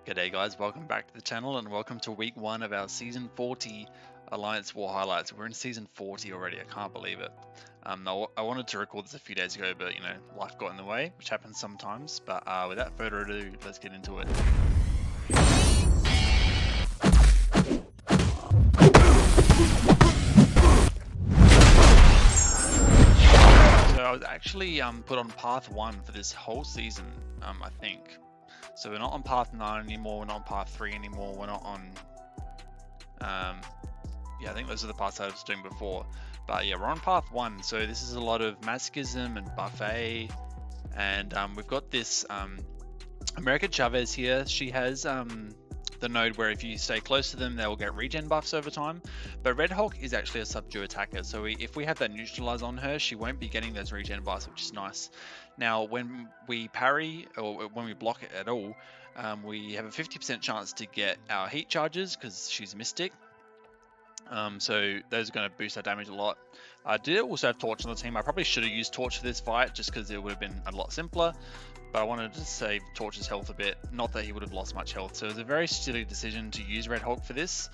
G'day guys, welcome back to the channel and welcome to week 1 of our season 40 Alliance War highlights. We're in season 40 already, I can't believe it. I wanted to record this a few days ago, but life got in the way, which happens sometimes. But without further ado, let's get into it. So I was actually put on path 1 for this whole season, I think. So we're not on path 9 anymore, we're not on path 3 anymore, we're not on, yeah, I think those are the paths I was doing before. But yeah, we're on path 1, so this is a lot of masochism and buffet, and we've got this American Chavez here. She has the node where if you stay close to them, they will get regen buffs over time. But Red Hulk is actually a subdue attacker, so if we have that neutralize on her, she won't be getting those regen buffs, which is nice. Now, when we parry, or when we block it at all, we have a 50% chance to get our heat charges, because she's Mystic. So those are going to boost our damage a lot. I did also have Torch on the team. I probably should have used Torch for this fight, just because it would have been a lot simpler. But I wanted to save Torch's health a bit, not that he would have lost much health. So it was a very silly decision to use Red Hulk for this,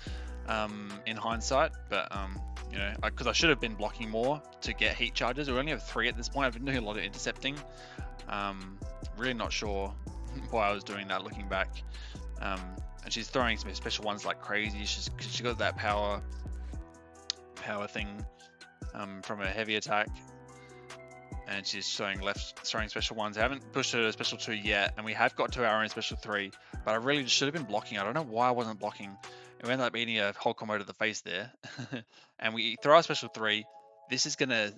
in hindsight. But because I should have been blocking more to get heat charges. We only have 3 at this point. I've been doing a lot of intercepting. Really not sure why I was doing that looking back. And she's throwing some special ones like crazy. She got that power thing from a heavy attack. And she's throwing special ones. I haven't pushed her to special 2 yet, and we have got to our own special 3, but I really should have been blocking. I don't know why I wasn't blocking. We ended up eating a whole combo to the face there. And we throw our special 3. This is going to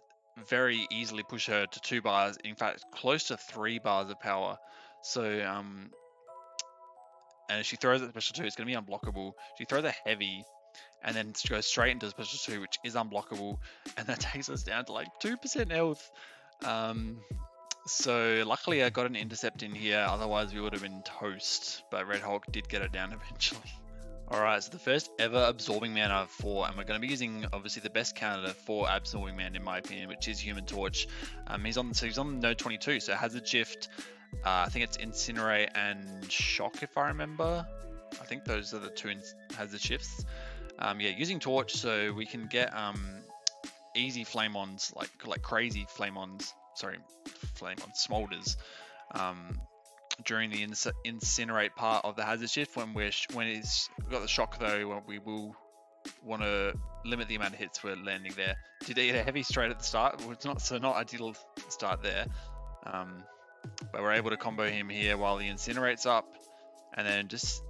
very easily push her to 2 bars, in fact close to 3 bars of power. So and if she throws at special 2, it's going to be unblockable. She throws a heavy and then she goes straight into special 2, which is unblockable, and that takes us down to like 2% health. So luckily I got an intercept in here, otherwise we would have been toast, but Red Hulk did get it down eventually. Alright, so the first ever Absorbing Man out of 4, and we're going to be using obviously the best candidate for Absorbing Man in my opinion, which is Human Torch. He's on node 22, so Hazard Shift, I think it's Incinerate and Shock if I remember. I think those are the 2 Hazard Shifts. Yeah, using Torch so we can get easy flame-ons, like crazy flame-ons, smolders, during the incinerate part of the hazard shift. When it's got the shock though, we will want to limit the amount of hits we're landing there. Did they eat a heavy straight at the start? Well, it's not ideal start there, but we're able to combo him here while the incinerate's up, and then just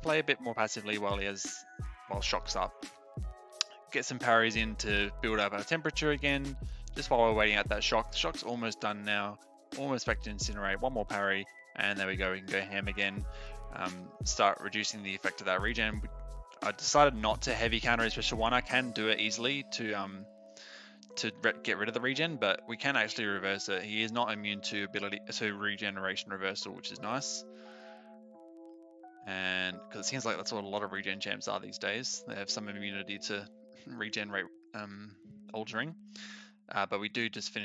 play a bit more passively while shock's up. Get some parries in to build up our temperature again, just while we're waiting out that shock. The shock's almost done now, almost back to incinerate. One more parry, and there we go, we can go ham again. Start reducing the effect of that regen. I decided not to heavy counter in special 1. I can do it easily to get rid of the regen, but we can actually reverse it. He is not immune to regeneration reversal, which is nice. And because it seems like that's what a lot of regen champs are these days, they have some immunity to regen rate altering. But we do just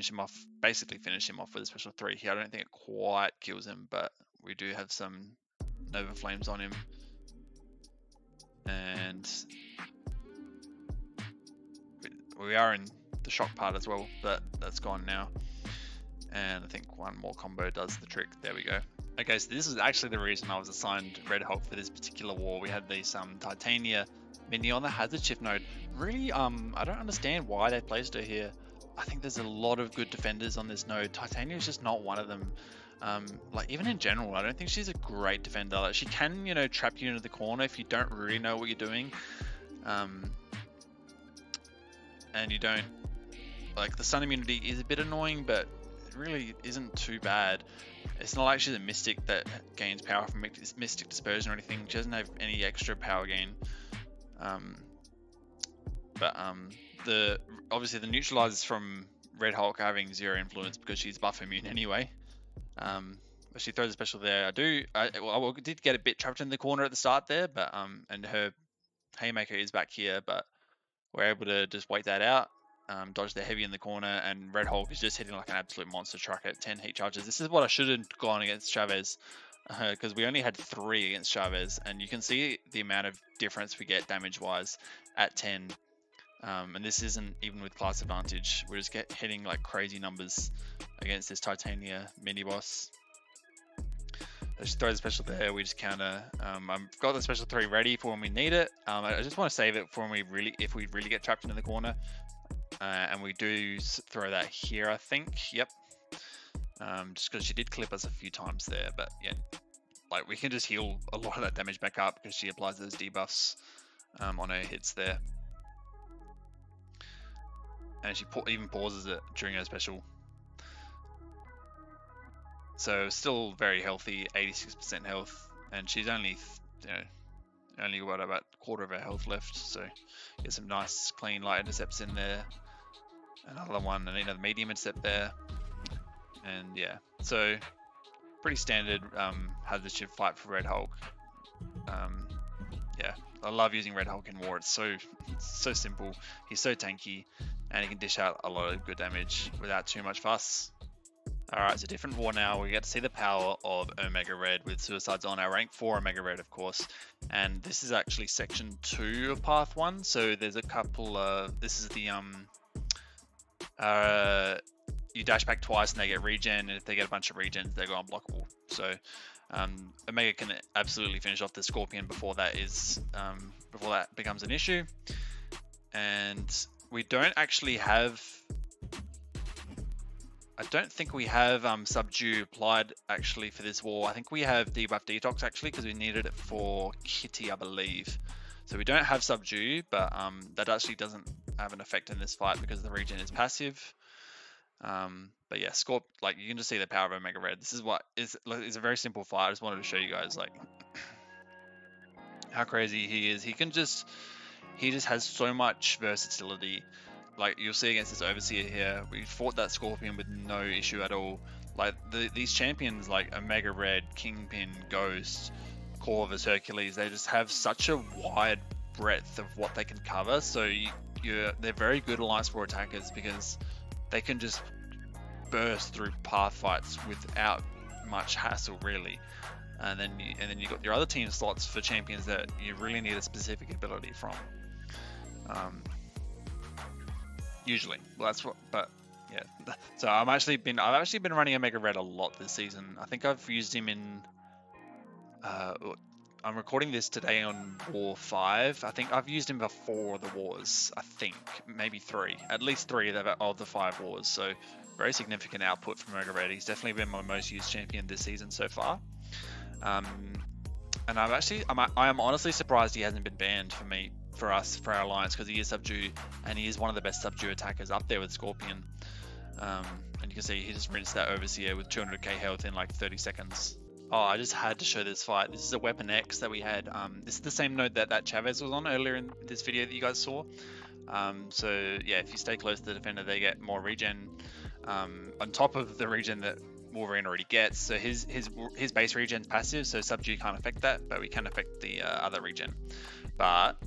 basically finish him off with a special 3 here. I don't think it quite kills him, but we do have some Nova Flames on him. And we are in the shock part as well, but that's gone now. And I think one more combo does the trick. There we go. Okay, so this is actually the reason I was assigned Red Hulk for this particular war. We had these Titania mini on the hazard shift node. Really, I don't understand why they placed her here. I think there's a lot of good defenders on this node. Titania is just not one of them. Like even in general, I don't think she's a great defender. Like, she can, trap you into the corner if you don't really know what you're doing. And you don't, like, the stun immunity is a bit annoying, but it really isn't too bad. It's not like she's a Mystic that gains power from Mystic Dispersion or anything. She doesn't have any extra power gain. Obviously the neutralizers from Red Hulk are having 0 influence because she's buff immune anyway. But she throws a special there. I did get a bit trapped in the corner at the start there, but and her haymaker is back here, but we're able to just wait that out. Dodge the heavy in the corner, and Red Hulk is just hitting like an absolute monster truck at 10 heat charges. This is what I should have gone against Chavez. because we only had 3 against Chavez, and you can see the amount of difference we get damage-wise at 10. And this isn't even with class advantage. We're just hitting like crazy numbers against this Titania mini-boss. Just throw the special there, we just counter. I've got the special 3 ready for when we need it. I just want to save it for when if we really get trapped into the corner. And we do throw that here, I think. Yep. Just because she did clip us a few times there, but yeah, like we can just heal a lot of that damage back up because she applies those debuffs on her hits there. And she even pauses it during her special. So still very healthy, 86% health, and she's only, only got about a quarter of her health left. So get some nice clean light intercepts in there. Another one, and another medium intercept there. And yeah, so pretty standard hazard shift fight for Red Hulk. Yeah, I love using Red Hulk in war. It's so simple. He's so tanky, and he can dish out a lot of good damage without too much fuss. Alright, it's a different war now. We get to see the power of Omega Red with Suicides on our rank 4 Omega Red, of course. And this is actually section 2 of path 1. So there's a couple of, this is the you dash back twice and they get regen, and if they get a bunch of regens, they go unblockable. So Omega can absolutely finish off the Scorpion before that becomes an issue. And we don't actually have, I don't think we have subdue applied actually for this war. I think we have debuff detox actually because we needed it for Kitty, I believe. So we don't have subdue, but that actually doesn't have an effect in this fight because the regen is passive. But yeah, like you can just see the power of Omega Red. This is what is a very simple fight. I just wanted to show you guys like how crazy he is. He just has so much versatility. Like you'll see against this Overseer here, we fought that Scorpion with no issue at all. Like these champions like Omega Red, Kingpin, Ghost, Corvus, Hercules, they just have such a wide breadth of what they can cover. So they're very good Alliance War attackers because they can just burst through path fights without much hassle really. And then you got your other team slots for champions that you really need a specific ability from. Usually, well, that's what. But yeah, so I've actually been running Omega Red a lot this season. I think I've used him in. I'm recording this today on War 5. I think I've used him for 4 of the wars. I think maybe 3, at least 3 of the 5 wars. So very significant output from Omega Red. He's definitely been my most used champion this season so far. And I am honestly surprised he hasn't been banned for our alliance, because he is subdue and he is one of the best subdue attackers up there with Scorpion. And you can see he just rinsed that Overseer with 200k health in like 30 seconds. Oh, I just had to show this fight. This is a Weapon X that we had. This is the same node that Chavez was on earlier in this video that you guys saw. So yeah, if you stay close to the defender, they get more regen on top of the regen that Wolverine already gets. So his base regen's passive, so subdue can't affect that, but we can affect the other regen. But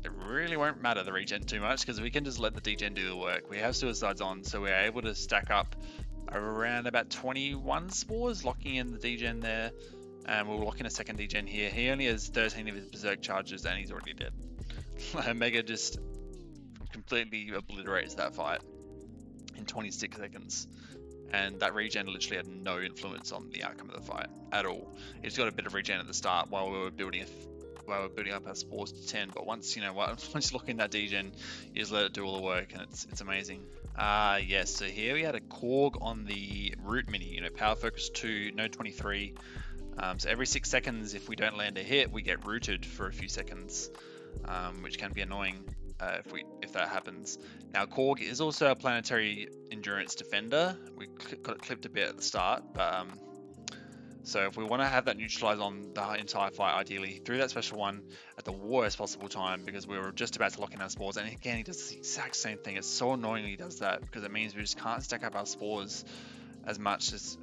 it really won't matter the regen too much because we can just let the degen do the work. We have Suicides on, so we're able to stack up around about 21 spores, locking in the degen there, and we'll lock in a second degen here. He only has 13 of his berserk charges and he's already dead. Omega just completely obliterates that fight in 26 seconds, and that regen literally had no influence on the outcome of the fight at all. He's got a bit of regen at the start while we were building up our spores to 10, but once you lock in that degen, you just let it do all the work, and it's amazing. Yes, so here we had a Korg on the root mini, power focus 2, node 23. So every 6 seconds, if we don't land a hit, we get rooted for a few seconds, which can be annoying if that happens. Now Korg is also a planetary endurance defender. We got it clipped a bit at the start, but so if we want to have that neutralize on the entire fight, ideally through that special one at the worst possible time, because we were just about to lock in our spores. And again, he does the exact same thing. It's so annoying he does that, because it means we just can't stack up our spores as much as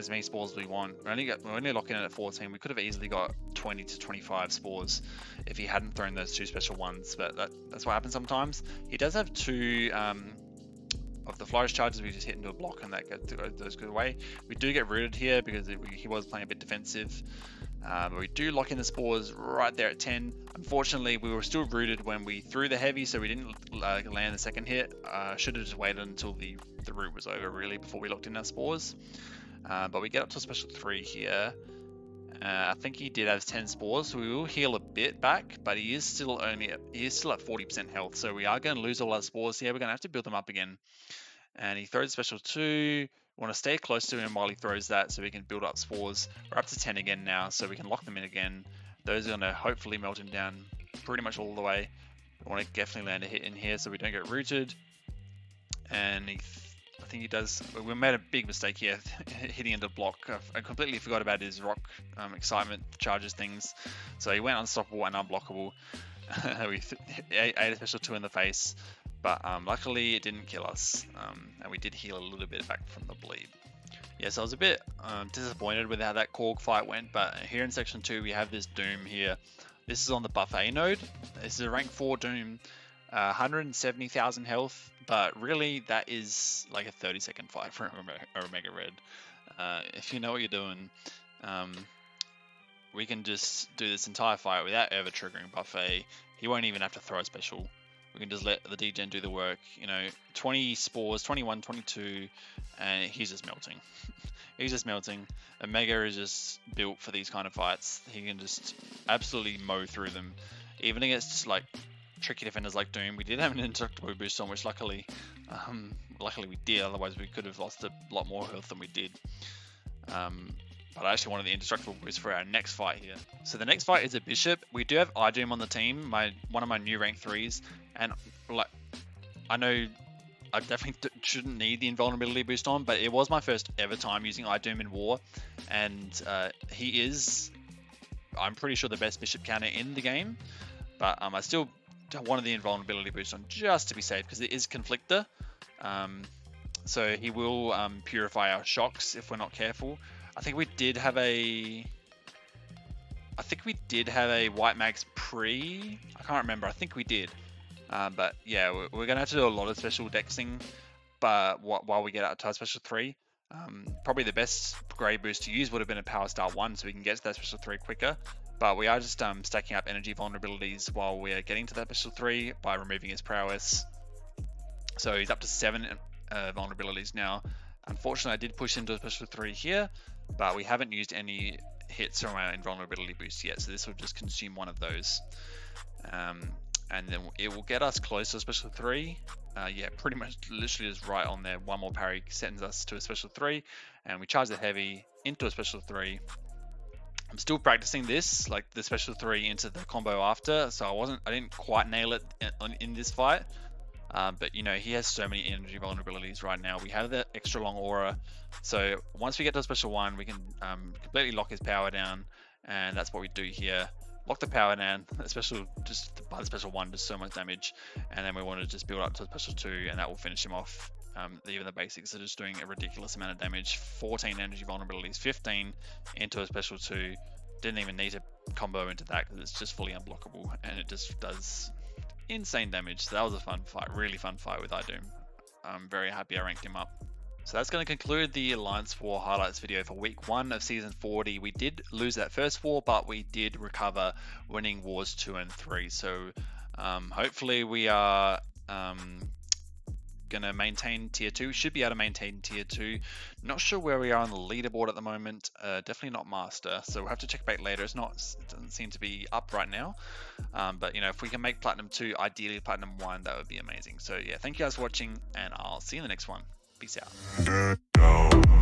many spores as we want. We're only locking in at 14. We could have easily got 20 to 25 spores if he hadn't thrown those 2 special ones, but that's what happens sometimes. He does have 2 of the flourish charges, we just hit into a block and that goes good away. We do get rooted here because he was playing a bit defensive. But we do lock in the spores right there at 10. Unfortunately, we were still rooted when we threw the heavy, so we didn't land the second hit. Should have just waited until the root was over, really, before we locked in our spores. But we get up to a special 3 here. I think he did have 10 spores, so we will heal a bit back, but he is still at 40% health, so we are going to lose all our spores here. We're going to have to build them up again. And he throws a special 2. We want to stay close to him while he throws that so we can build up spores. We're up to 10 again now, so we can lock them in again. Those are going to hopefully melt him down pretty much all the way. We want to definitely land a hit in here so we don't get rooted. And I think he does. We made a big mistake here, hitting into block. I completely forgot about his rock excitement charges things. So he went unstoppable and unblockable. We ate a special 2 in the face. But luckily it didn't kill us, and we did heal a little bit back from the bleed. Yeah, so I was a bit disappointed with how that Korg fight went, but here in section 2 we have this Doom here. This is on the buffet node. This is a rank 4 Doom, 170,000 health, but really that is like a 30-second fight for Omega Red. If you know what you're doing, we can just do this entire fight without ever triggering buffet. He won't even have to throw a special. We can just let the degen do the work, 20 spores, 21, 22, and he's just melting. He's just melting. Omega is just built for these kind of fights. He can just absolutely mow through them. Even against just like tricky defenders like Doom, we did have an indestructible boost on, which luckily we did, otherwise we could have lost a lot more health than we did. But I actually wanted the indestructible boost for our next fight here. So the next fight is a bishop. We do have iDoom on the team, one of my new rank 3s, and like I know I definitely shouldn't need the invulnerability boost on, but it was my first ever time using iDoom in war, and he is, I'm pretty sure, the best bishop counter in the game. But I still wanted the invulnerability boost on just to be safe because it is conflictor. So he will purify our shocks if we're not careful. I think we did have a white mags pre. I can't remember. I think we did. But yeah, we're gonna have to do a lot of special dexing. But while we get out to our special 3, probably the best grey boost to use would have been a power star 1, so we can get to that special 3 quicker. But we are just stacking up energy vulnerabilities while we're getting to that special 3 by removing his prowess. So he's up to 7 vulnerabilities now. Unfortunately, I did push into a special 3 here, but we haven't used any hits from our invulnerability boost yet, so this will just consume one of those. And then it will get us close to a special 3. Yeah, pretty much literally is right on there. One more parry sends us to a special 3, and we charge the heavy into a special 3. I'm still practicing this, like the special 3 into the combo after, so I didn't quite nail it in this fight. But he has so many energy vulnerabilities right now. We have the extra long aura, so once we get to a special 1, we can completely lock his power down, and that's what we do here. Lock the power down, just by the special 1 does so much damage, and then we want to just build up to a special 2, and that will finish him off. Even the basics are just doing a ridiculous amount of damage. 14 energy vulnerabilities, 15 into a special 2. Didn't even need to combo into that because it's just fully unblockable, and it just does insane damage. So that was a fun fight, really fun fight with iDoom. I'm very happy I ranked him up. So that's going to conclude the Alliance War highlights video for week 1 of season 40. We did lose that first war, but we did recover, winning wars 2 and 3. So hopefully we are going to maintain tier 2. Should be able to maintain tier 2. Not sure where we are on the leaderboard at the moment. Definitely not master, so we'll have to check back later. It doesn't seem to be up right now, but if we can make platinum 2, ideally platinum 1, that would be amazing. So yeah, thank you guys for watching, and I'll see you in the next one. Peace out.